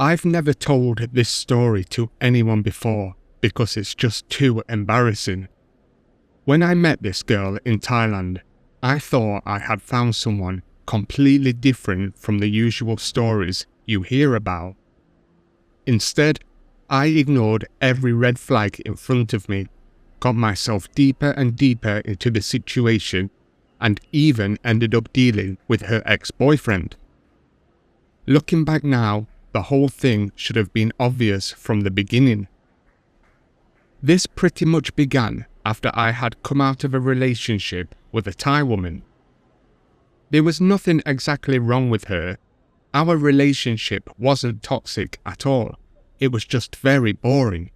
I've never told this story to anyone before because it's just too embarrassing. When I met this girl in Thailand, I thought I had found someone completely different from the usual stories you hear about. Instead, I ignored every red flag in front of me, got myself deeper and deeper into the situation, and even ended up dealing with her ex-boyfriend. Looking back now, the whole thing should have been obvious from the beginning. This pretty much began after I had come out of a relationship with a Thai woman. There was nothing exactly wrong with her. Our relationship wasn't toxic at all. It was just very boring.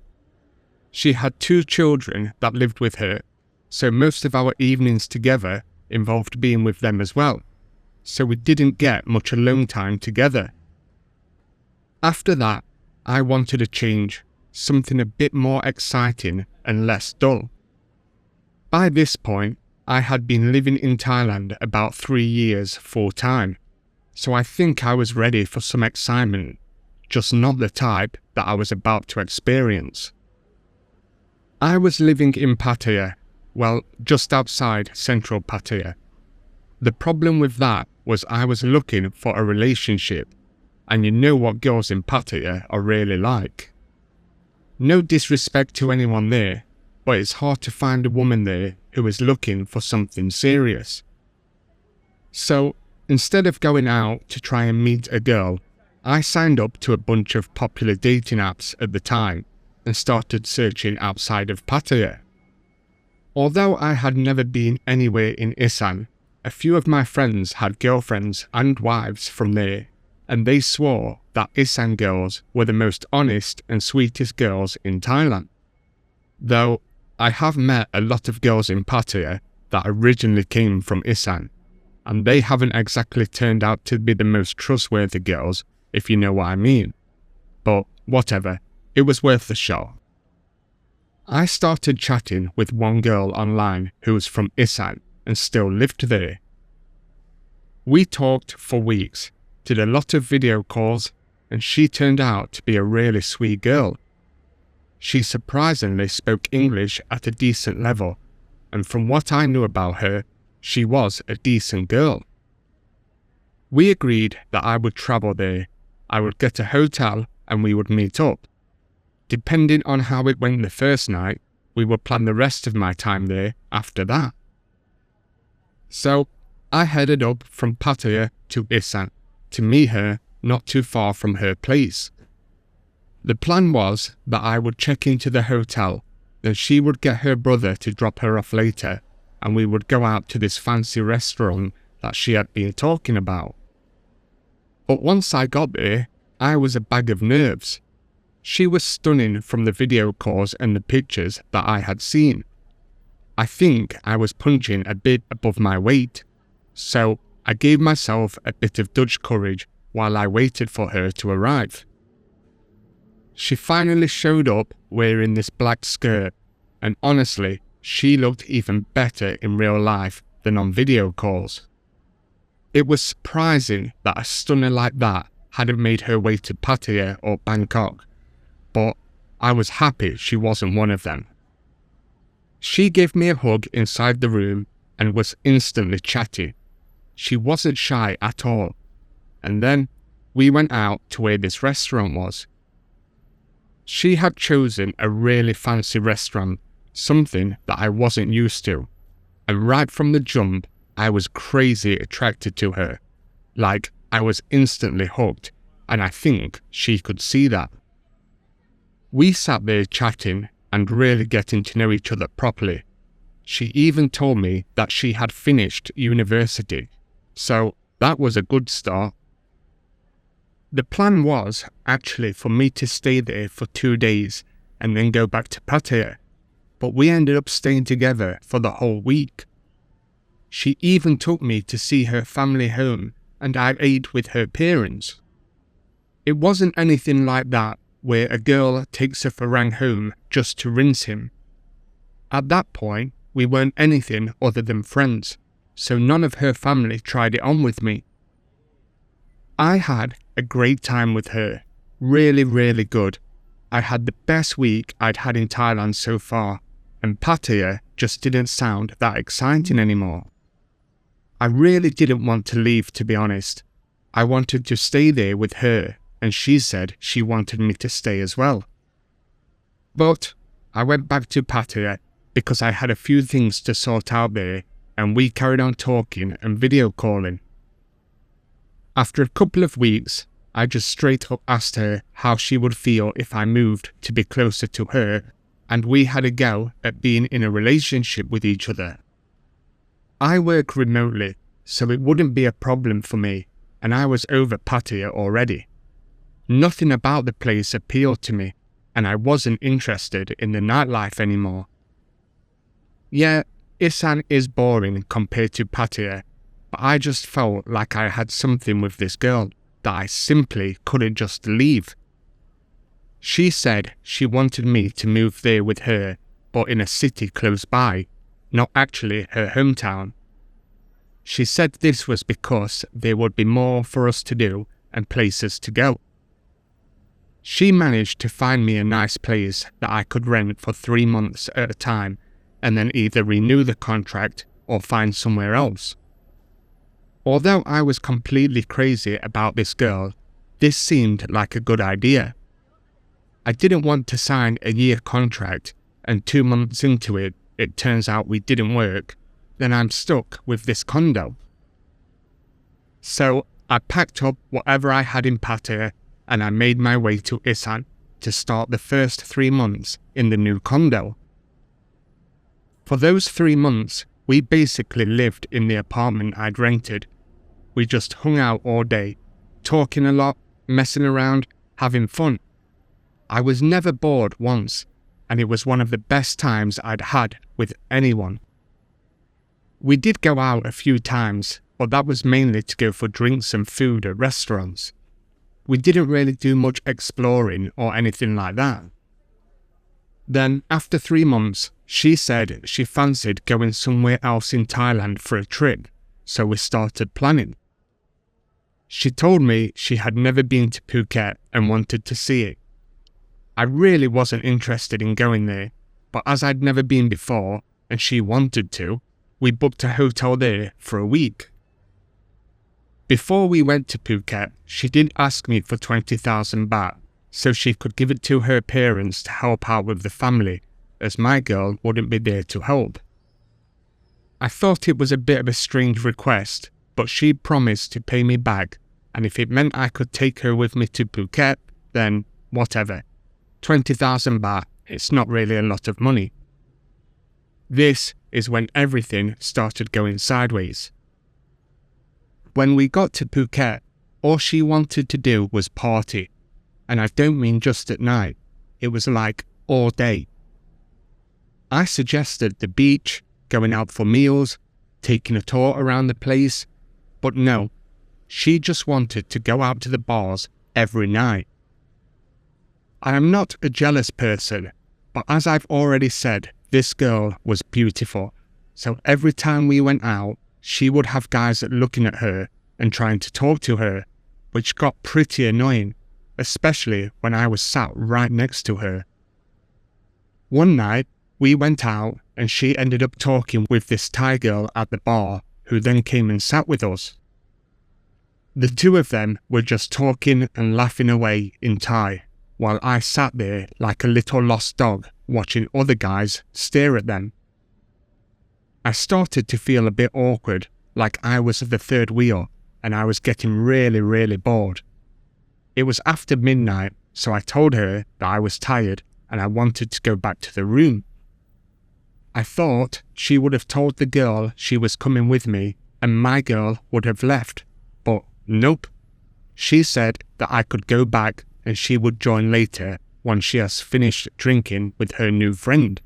She had 2 children that lived with her, so most of our evenings together involved being with them as well, so we didn't get much alone time together. After that, I wanted a change, something a bit more exciting and less dull. By this point, I had been living in Thailand about 3 years full-time, so I think I was ready for some excitement, just not the type that I was about to experience. I was living in Pattaya, well, just outside central Pattaya. The problem with that was I was looking for a relationship, and you know what girls in Pattaya are really like. No disrespect to anyone there, but it's hard to find a woman there who is looking for something serious. So, instead of going out to try and meet a girl, I signed up to a bunch of popular dating apps at the time and started searching outside of Pattaya. Although I had never been anywhere in Isan, a few of my friends had girlfriends and wives from there, and they swore that Isan girls were the most honest and sweetest girls in Thailand. Though I have met a lot of girls in Pattaya that originally came from Isan, and they haven't exactly turned out to be the most trustworthy girls, if you know what I mean. But whatever, it was worth the shot. I started chatting with one girl online who was from Isan and still lived there. We talked for weeks, did a lot of video calls, and she turned out to be a really sweet girl. She surprisingly spoke English at a decent level, and from what I knew about her, she was a decent girl. We agreed that I would travel there, I would get a hotel and we would meet up. Depending on how it went the first night, we would plan the rest of my time there after that. So, I headed up from Pattaya to Isan to meet her not too far from her place. The plan was that I would check into the hotel, then she would get her brother to drop her off later, and we would go out to this fancy restaurant that she had been talking about. But once I got there, I was a bag of nerves. She was stunning from the video calls and the pictures that I had seen. I think I was punching a bit above my weight, so I gave myself a bit of Dutch courage while I waited for her to arrive. She finally showed up wearing this black skirt, and honestly, she looked even better in real life than on video calls. It was surprising that a stunner like that hadn't made her way to Pattaya or Bangkok, but I was happy she wasn't one of them. She gave me a hug inside the room and was instantly chatty. She wasn't shy at all, and then we went out to where this restaurant was. She had chosen a really fancy restaurant, something that I wasn't used to, and right from the jump, I was crazy attracted to her. Like, I was instantly hooked, and I think she could see that. We sat there chatting and really getting to know each other properly. She even told me that she had finished university, so that was a good start. The plan was actually for me to stay there for 2 days and then go back to Pattaya, but we ended up staying together for the whole week. She even took me to see her family home and I ate with her parents. It wasn't anything like that where a girl takes a farang home just to rinse him. At that point, we weren't anything other than friends, so none of her family tried it on with me. I had a great time with her, Really, really good. I had the best week I'd had in Thailand so far, and Pattaya just didn't sound that exciting anymore. I really didn't want to leave, to be honest. I wanted to stay there with her, and she said she wanted me to stay as well. But I went back to Pattaya because I had a few things to sort out there, and we carried on talking and video calling. After a couple of weeks, I just straight up asked her how she would feel if I moved to be closer to her, and we had a go at being in a relationship with each other. I work remotely, so it wouldn't be a problem for me, and I was over Pattaya already. Nothing about the place appealed to me, and I wasn't interested in the nightlife anymore. Yeah, Isan is boring compared to Pattaya, but I just felt like I had something with this girl that I simply couldn't just leave. She said she wanted me to move there with her, but in a city close by, not actually her hometown. She said this was because there would be more for us to do and places to go. She managed to find me a nice place that I could rent for 3 months at a time and then either renew the contract or find somewhere else. Although I was completely crazy about this girl, this seemed like a good idea. I didn't want to sign a year contract, and 2 months into it, it turns out we didn't work, then I'm stuck with this condo. So I packed up whatever I had in Pattaya and I made my way to Isan to start the first 3 months in the new condo. For those 3 months, we basically lived in the apartment I'd rented. We just hung out all day, talking a lot, messing around, having fun. I was never bored once, and it was one of the best times I'd had with anyone. We did go out a few times, but that was mainly to go for drinks and food at restaurants. We didn't really do much exploring or anything like that. Then, after 3 months, she said she fancied going somewhere else in Thailand for a trip, so we started planning. She told me she had never been to Phuket and wanted to see it. I really wasn't interested in going there, but as I'd never been before, and she wanted to, we booked a hotel there for a week. Before we went to Phuket, she did ask me for 20,000 baht, so she could give it to her parents to help out with the family, as my girl wouldn't be there to help. I thought it was a bit of a strange request, but she promised to pay me back, and if it meant I could take her with me to Phuket, then whatever. 20,000 baht, it's not really a lot of money. This is when everything started going sideways. When we got to Phuket, all she wanted to do was party, and I don't mean just at night, it was like all day. I suggested the beach, going out for meals, taking a tour around the place, but no, she just wanted to go out to the bars every night. I am not a jealous person, but as I've already said, this girl was beautiful, so every time we went out, she would have guys looking at her and trying to talk to her, which got pretty annoying, especially when I was sat right next to her. One night, we went out and she ended up talking with this Thai girl at the bar, who then came and sat with us. The two of them were just talking and laughing away in Thai, while I sat there like a little lost dog watching other guys stare at them. I started to feel a bit awkward, like I was the third wheel, and I was getting really bored. It was after midnight, so I told her that I was tired and I wanted to go back to the room. I thought she would have told the girl she was coming with me and my girl would have left, but nope. She said that I could go back and she would join later once she has finished drinking with her new friend.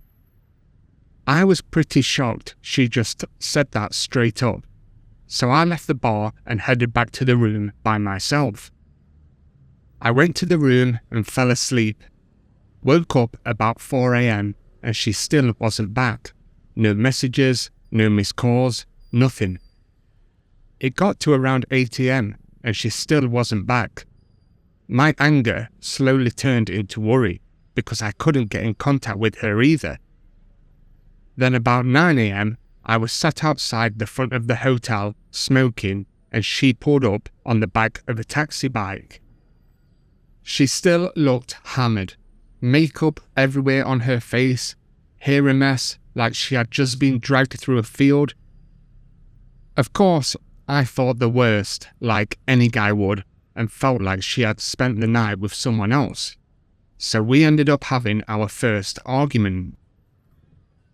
I was pretty shocked she just said that straight up, so I left the bar and headed back to the room by myself. I went to the room and fell asleep. Woke up about 4 a.m. and she still wasn't back. No messages, no missed calls, nothing. It got to around 8 a.m. and she still wasn't back. My anger slowly turned into worry because I couldn't get in contact with her either. Then about 9 a.m, I was sat outside the front of the hotel smoking, and she pulled up on the back of a taxi bike. She still looked hammered, makeup everywhere on her face, hair a mess like she had just been dragged through a field. Of course, I thought the worst, like any guy would, and felt like she had spent the night with someone else. So we ended up having our first argument.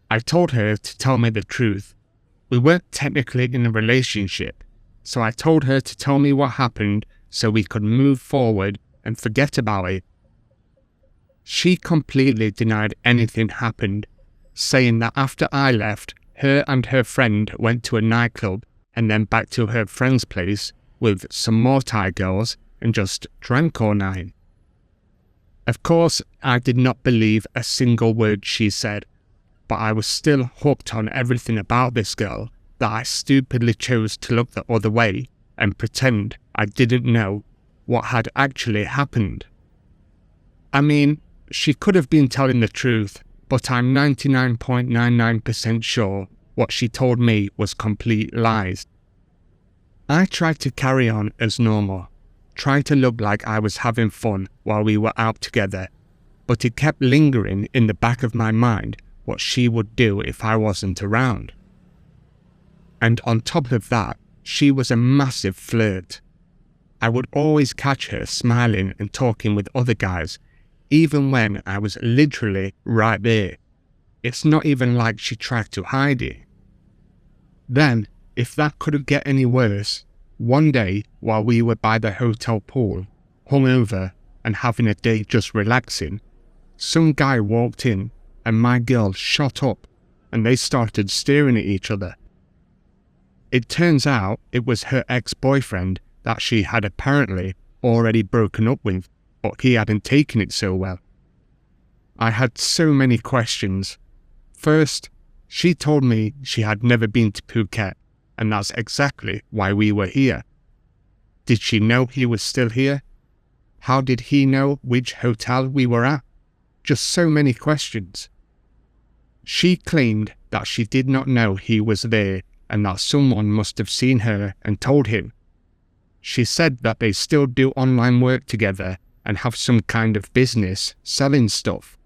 I told her to tell me the truth. We weren't technically in a relationship, so I told her to tell me what happened so we could move forward and forget about it. She completely denied anything happened, saying that after I left, her and her friend went to a nightclub and then back to her friend's place with some more Thai girls and just drank all night. Of course, I did not believe a single word she said, but I was still hooked on everything about this girl that I stupidly chose to look the other way and pretend I didn't know what had actually happened. I mean, she could have been telling the truth, but I'm 99.99% sure what she told me was complete lies. I tried to carry on as normal, tried to look like I was having fun while we were out together, but it kept lingering in the back of my mind what she would do if I wasn't around. And on top of that, she was a massive flirt. I would always catch her smiling and talking with other guys, even when I was literally right there. It's not even like she tried to hide it. Then, if that couldn't get any worse, one day while we were by the hotel pool, hungover and having a day just relaxing, some guy walked in and my girl shot up and they started staring at each other. It turns out it was her ex-boyfriend that she had apparently already broken up with, but he hadn't taken it so well. I had so many questions. First, she told me she had never been to Phuket, and that's exactly why we were here. Did she know he was still here? How did he know which hotel we were at? Just so many questions. She claimed that she did not know he was there and that someone must have seen her and told him. She said that they still do online work together and have some kind of business selling stuff.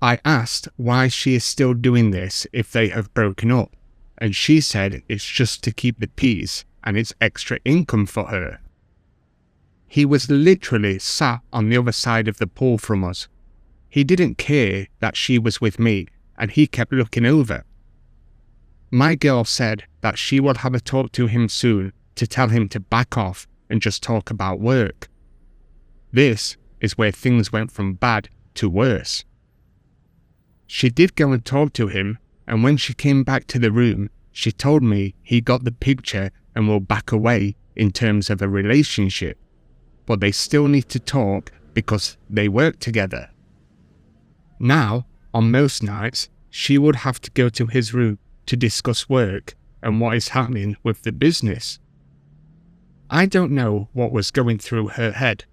I asked why she is still doing this if they have broken up, and she said it's just to keep the peace and it's extra income for her. He was literally sat on the other side of the pool from us. He didn't care that she was with me, and he kept looking over. My girl said that she would have a talk to him soon to tell him to back off and just talk about work. This is where things went from bad to worse. She did go and talk to him, and when she came back to the room, she told me he got the picture and will back away in terms of a relationship, but they still need to talk because they work together. Now, on most nights, she would have to go to his room to discuss work and what is happening with the business. I don't know what was going through her head.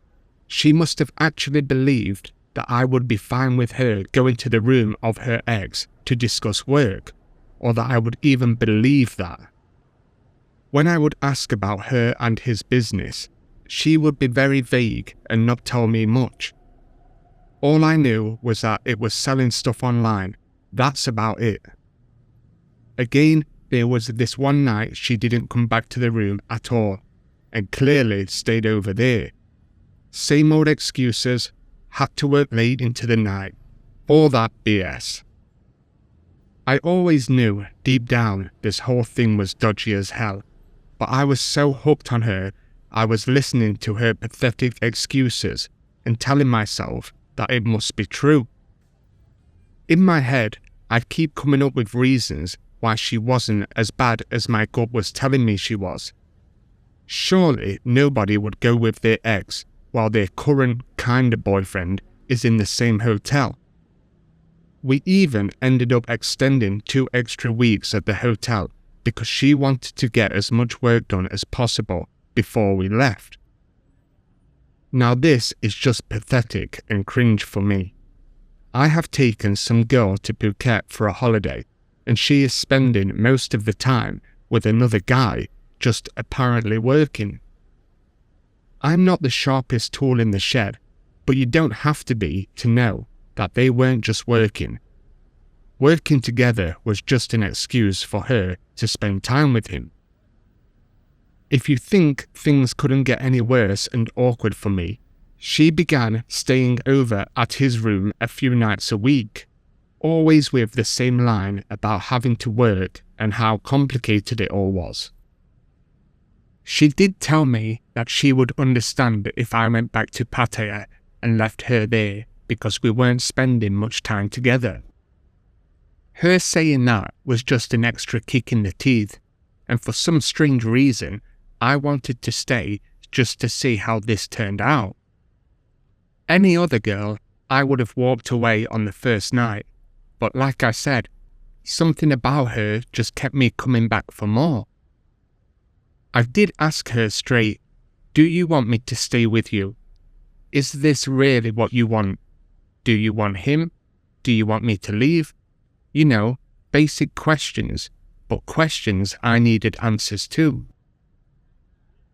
She must have actually believed that I would be fine with her going to the room of her ex to discuss work, or that I would even believe that. When I would ask about her and his business, she would be very vague and not tell me much. All I knew was that it was selling stuff online. That's about it. Again, there was this one night she didn't come back to the room at all, and clearly stayed over there. Same old excuses, had to work late into the night, all that BS. I always knew deep down this whole thing was dodgy as hell, but I was so hooked on her, I was listening to her pathetic excuses and telling myself that it must be true. In my head, I'd keep coming up with reasons why she wasn't as bad as my gut was telling me she was. Surely nobody would go with their ex while their current kinda boyfriend is in the same hotel. We even ended up extending 2 extra weeks at the hotel because she wanted to get as much work done as possible before we left. Now this is just pathetic and cringe for me. I have taken some girl to Phuket for a holiday, and she is spending most of the time with another guy, just apparently working. I'm not the sharpest tool in the shed, but you don't have to be to know that they weren't just working. Working together was just an excuse for her to spend time with him. If you think things couldn't get any worse and awkward for me, she began staying over at his room a few nights a week, always with the same line about having to work and how complicated it all was. She did tell me that she would understand if I went back to Pattaya and left her there because we weren't spending much time together. Her saying that was just an extra kick in the teeth, and for some strange reason, I wanted to stay just to see how this turned out. Any other girl, I would have walked away on the first night, but like I said, something about her just kept me coming back for more. I did ask her straight, "Do you want me to stay with you? Is this really what you want? Do you want him? Do you want me to leave?" You know, basic questions, but questions I needed answers to.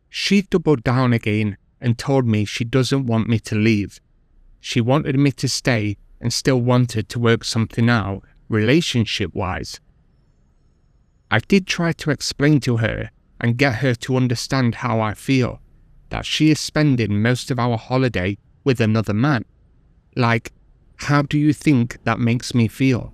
She doubled down again and told me she doesn't want me to leave. She wanted me to stay and still wanted to work something out, relationship-wise. I did try to explain to her and get her to understand how I feel, that she is spending most of our holiday with another man. Like, how do you think that makes me feel?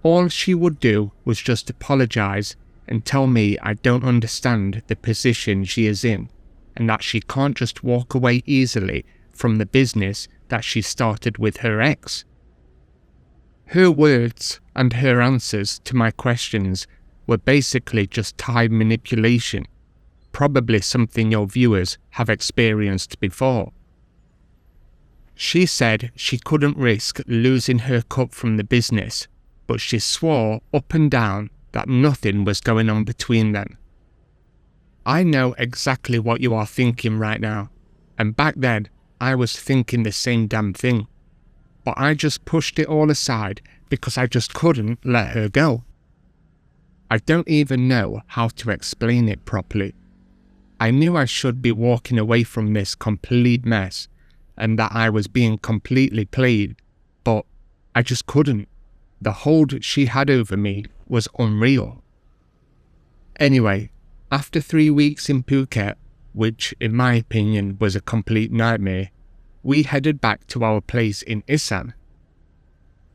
All she would do was just apologize and tell me I don't understand the position she is in, and that she can't just walk away easily from the business that she started with her ex. Her words and her answers to my questions were basically just time manipulation, probably something your viewers have experienced before. She said she couldn't risk losing her cut from the business, but she swore up and down that nothing was going on between them. I know exactly what you are thinking right now, and back then I was thinking the same damn thing, but I just pushed it all aside because I just couldn't let her go. I don't even know how to explain it properly. I knew I should be walking away from this complete mess, and that I was being completely played, but I just couldn't. The hold she had over me was unreal. Anyway, after 3 weeks in Phuket, which in my opinion was a complete nightmare, we headed back to our place in Isan.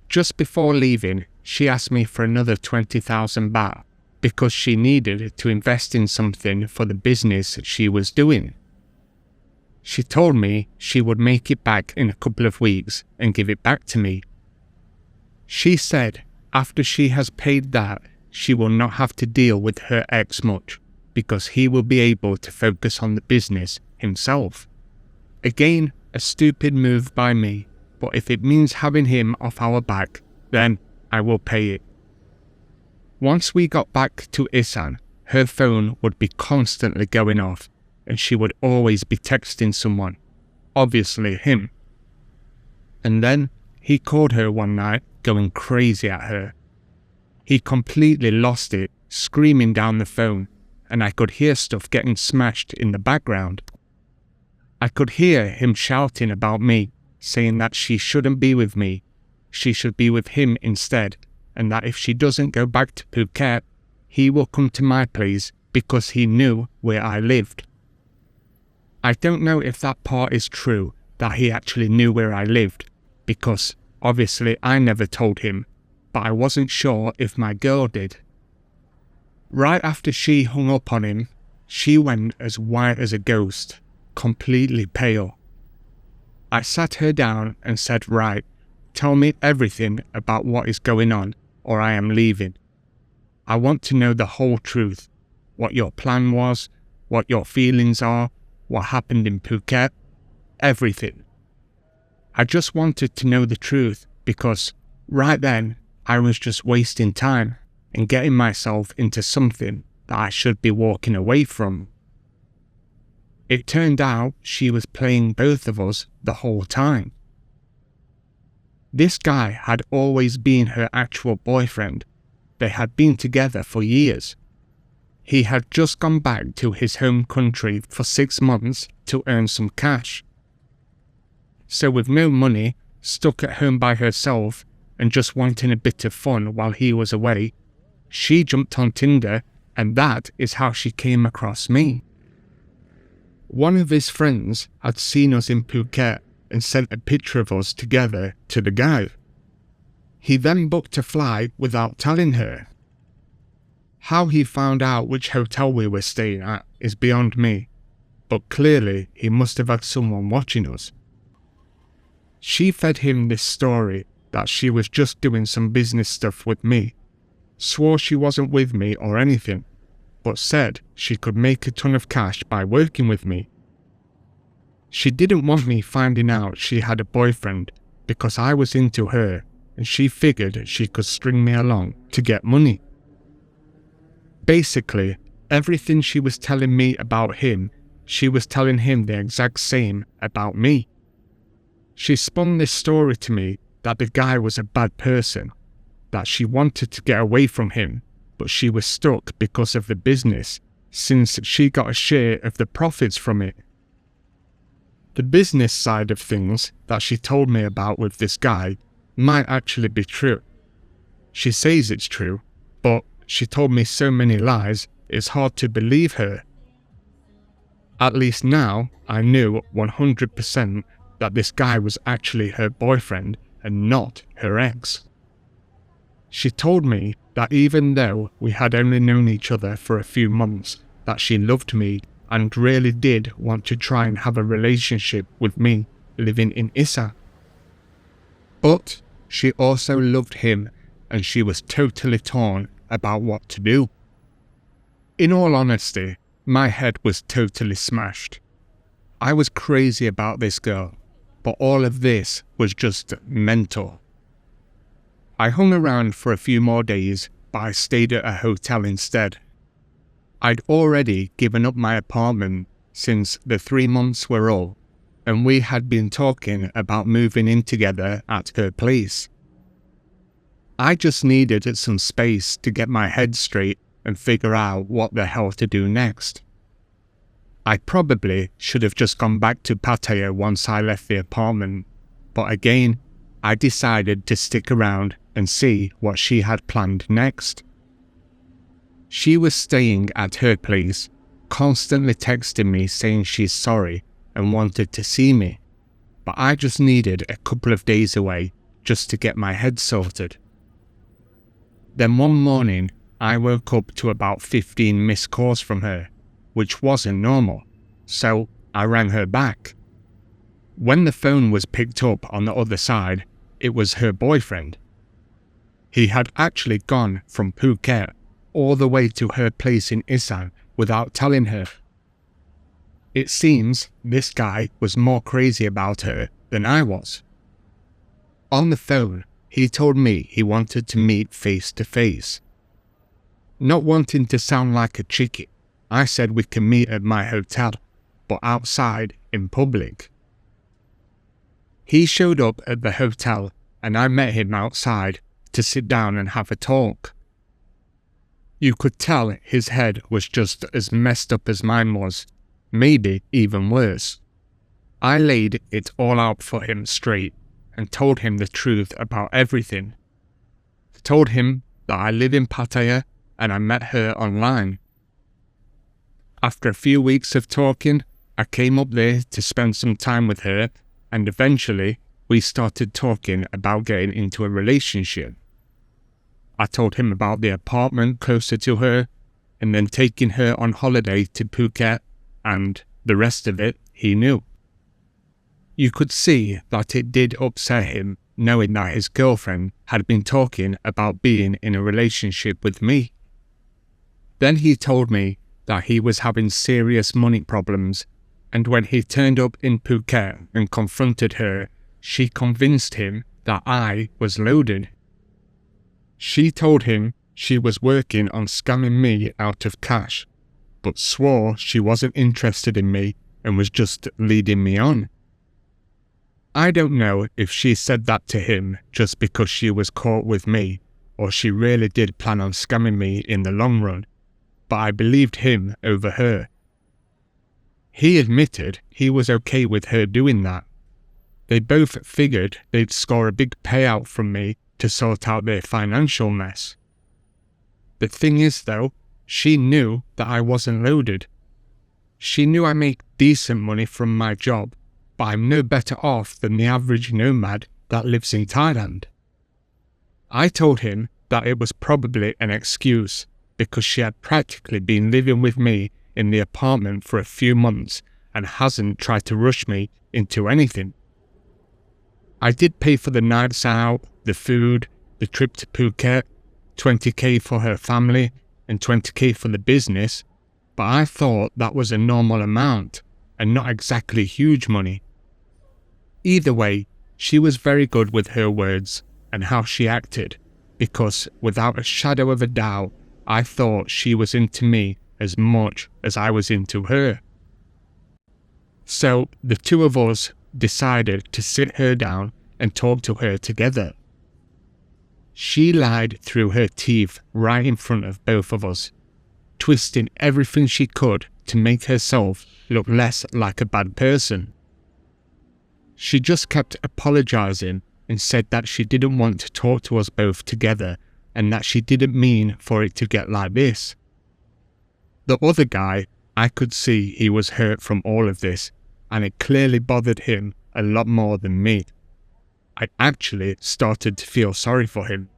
Just before leaving, she asked me for another 20,000 baht because she needed to invest in something for the business she was doing. She told me she would make it back in a couple of weeks and give it back to me. She said after she has paid that, she will not have to deal with her ex much because he will be able to focus on the business himself. Again, a stupid move by me, but if it means having him off our back, then I will pay it. Once we got back to Isan, her phone would be constantly going off, and she would always be texting someone, obviously him. And then he called her one night, going crazy at her. He completely lost it, screaming down the phone, and I could hear stuff getting smashed in the background. I could hear him shouting about me, saying that she shouldn't be with me, she should be with him instead, and that if she doesn't go back to Phuket, he will come to my place because he knew where I lived. I don't know if that part is true, that he actually knew where I lived, because obviously I never told him, but I wasn't sure if my girl did. Right after she hung up on him, she went as white as a ghost, completely pale. I sat her down and said, "Right, tell me everything about what is going on, or I am leaving. I want to know the whole truth, what your plan was, what your feelings are, what happened in Phuket, everything." I just wanted to know the truth because right then I was just wasting time and getting myself into something that I should be walking away from. It turned out she was playing both of us the whole time. This guy had always been her actual boyfriend. They had been together for years. He had just gone back to his home country for 6 months to earn some cash. So with no money, stuck at home by herself, and just wanting a bit of fun while he was away, she jumped on Tinder, and that is how she came across me. One of his friends had seen us in Phuket and sent a picture of us together to the guy. He then booked a flight without telling her. How he found out which hotel we were staying at is beyond me, but clearly he must have had someone watching us. She fed him this story that she was just doing some business stuff with me, swore she wasn't with me or anything, but said she could make a ton of cash by working with me. She didn't want me finding out she had a boyfriend because I was into her, and she figured she could string me along to get money. Basically, everything she was telling me about him, she was telling him the exact same about me. She spun this story to me that the guy was a bad person, that she wanted to get away from him, but she was stuck because of the business, since she got a share of the profits from it. The business side of things that she told me about with this guy might actually be true. She says it's true, but she told me so many lies, it's hard to believe her. At least now, I knew 100% that this guy was actually her boyfriend and not her ex. She told me that even though we had only known each other for a few months, that she loved me and really did want to try and have a relationship with me living in Isan. But she also loved him, and she was totally torn about what to do. In all honesty, my head was totally smashed. I was crazy about this girl, but all of this was just mental. I hung around for a few more days, but I stayed at a hotel instead. I'd already given up my apartment since the 3 months were up, and we had been talking about moving in together at her place. I just needed some space to get my head straight and figure out what the hell to do next. I probably should have just gone back to Pattaya once I left the apartment, but again, I decided to stick around and see what she had planned next. She was staying at her place, constantly texting me saying she's sorry and wanted to see me, but I just needed a couple of days away just to get my head sorted. Then one morning, I woke up to about 15 missed calls from her, which wasn't normal, so I rang her back. When the phone was picked up on the other side, it was her boyfriend. He had actually gone from Phuket all the way to her place in Isan without telling her. It seems this guy was more crazy about her than I was. On the phone, he told me he wanted to meet face to face. Not wanting to sound like a chickie, I said we can meet at my hotel, but outside in public. He showed up at the hotel and I met him outside to sit down and have a talk. You could tell his head was just as messed up as mine was, maybe even worse. I laid it all out for him straight and told him the truth about everything. Told him that I live in Pattaya and I met her online. After a few weeks of talking, I came up there to spend some time with her, and eventually we started talking about getting into a relationship. I told him about the apartment closer to her, and then taking her on holiday to Phuket, and the rest of it he knew. You could see that it did upset him knowing that his girlfriend had been talking about being in a relationship with me. Then he told me that he was having serious money problems, and when he turned up in Phuket and confronted her, she convinced him that I was loaded. She told him she was working on scamming me out of cash, but swore she wasn't interested in me and was just leading me on. I don't know if she said that to him just because she was caught with me, or she really did plan on scamming me in the long run, but I believed him over her. He admitted he was okay with her doing that. They both figured they'd score a big payout from me to sort out their financial mess. The thing is though, she knew that I wasn't loaded. She knew I make decent money from my job, but I'm no better off than the average nomad that lives in Thailand. I told him that it was probably an excuse because she had practically been living with me in the apartment for a few months and hasn't tried to rush me into anything. I did pay for the nights out, the food, the trip to Phuket, 20k for her family and 20k for the business, but I thought that was a normal amount and not exactly huge money. Either way, she was very good with her words and how she acted, because without a shadow of a doubt, I thought she was into me as much as I was into her. So the two of us decided to sit her down and talk to her together. She lied through her teeth right in front of both of us, twisting everything she could to make herself look less like a bad person. She just kept apologizing and said that she didn't want to talk to us both together and that she didn't mean for it to get like this. The other guy, I could see he was hurt from all of this, and it clearly bothered him a lot more than me. I actually started to feel sorry for him.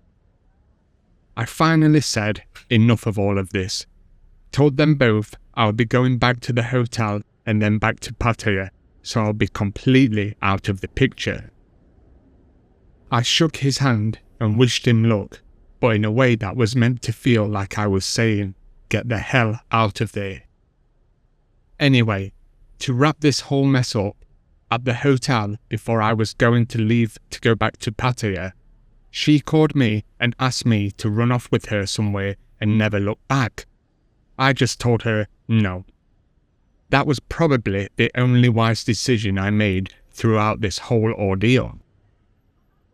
I finally said enough of all of this, told them both I'll be going back to the hotel and then back to Pattaya, so I'll be completely out of the picture. I shook his hand and wished him luck, but in a way that was meant to feel like I was saying, get the hell out of there. Anyway, to wrap this whole mess up, at the hotel before I was going to leave to go back to Pattaya, she called me and asked me to run off with her somewhere and never look back. I just told her no. That was probably the only wise decision I made throughout this whole ordeal.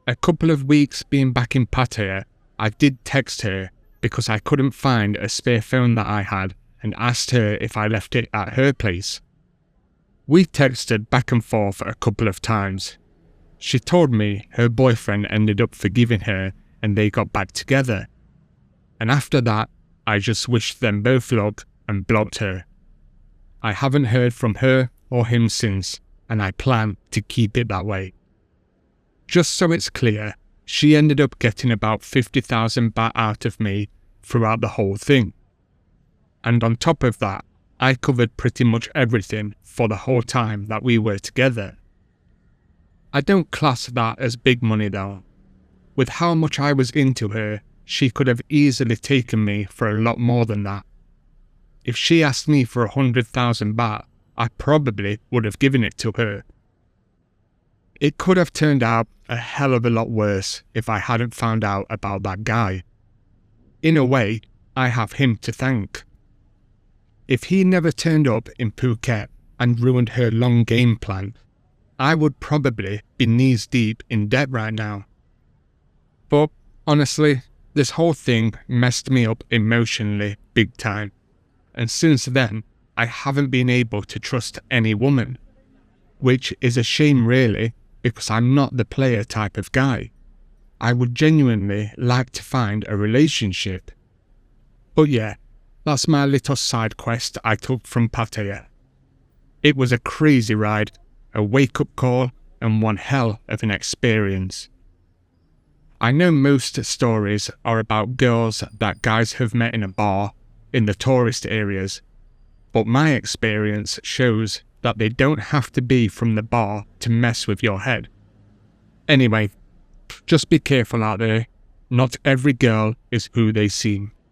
A couple of weeks being back in Pattaya, I did text her because I couldn't find a spare phone that I had and asked her if I left it at her place. We texted back and forth a couple of times. She told me her boyfriend ended up forgiving her and they got back together. And after that, I just wished them both luck and blocked her. I haven't heard from her or him since, and I plan to keep it that way. Just so it's clear, she ended up getting about 50,000 baht out of me throughout the whole thing. And on top of that, I covered pretty much everything for the whole time that we were together. I don't class that as big money though. With how much I was into her, she could have easily taken me for a lot more than that. If she asked me for 100,000 baht, I probably would have given it to her. It could have turned out a hell of a lot worse if I hadn't found out about that guy. In a way, I have him to thank. If he never turned up in Phuket and ruined her long game plan, I would probably be knees deep in debt right now. But honestly, this whole thing messed me up emotionally big time, and since then, I haven't been able to trust any woman, which is a shame really, because I'm not the player type of guy. I would genuinely like to find a relationship. But yeah, that's my little side quest I took from Pattaya. It was a crazy ride, a wake-up call, and one hell of an experience. I know most stories are about girls that guys have met in a bar, in the tourist areas, but my experience shows that they don't have to be from the bar to mess with your head. Anyway, just be careful out there. Not every girl is who they seem.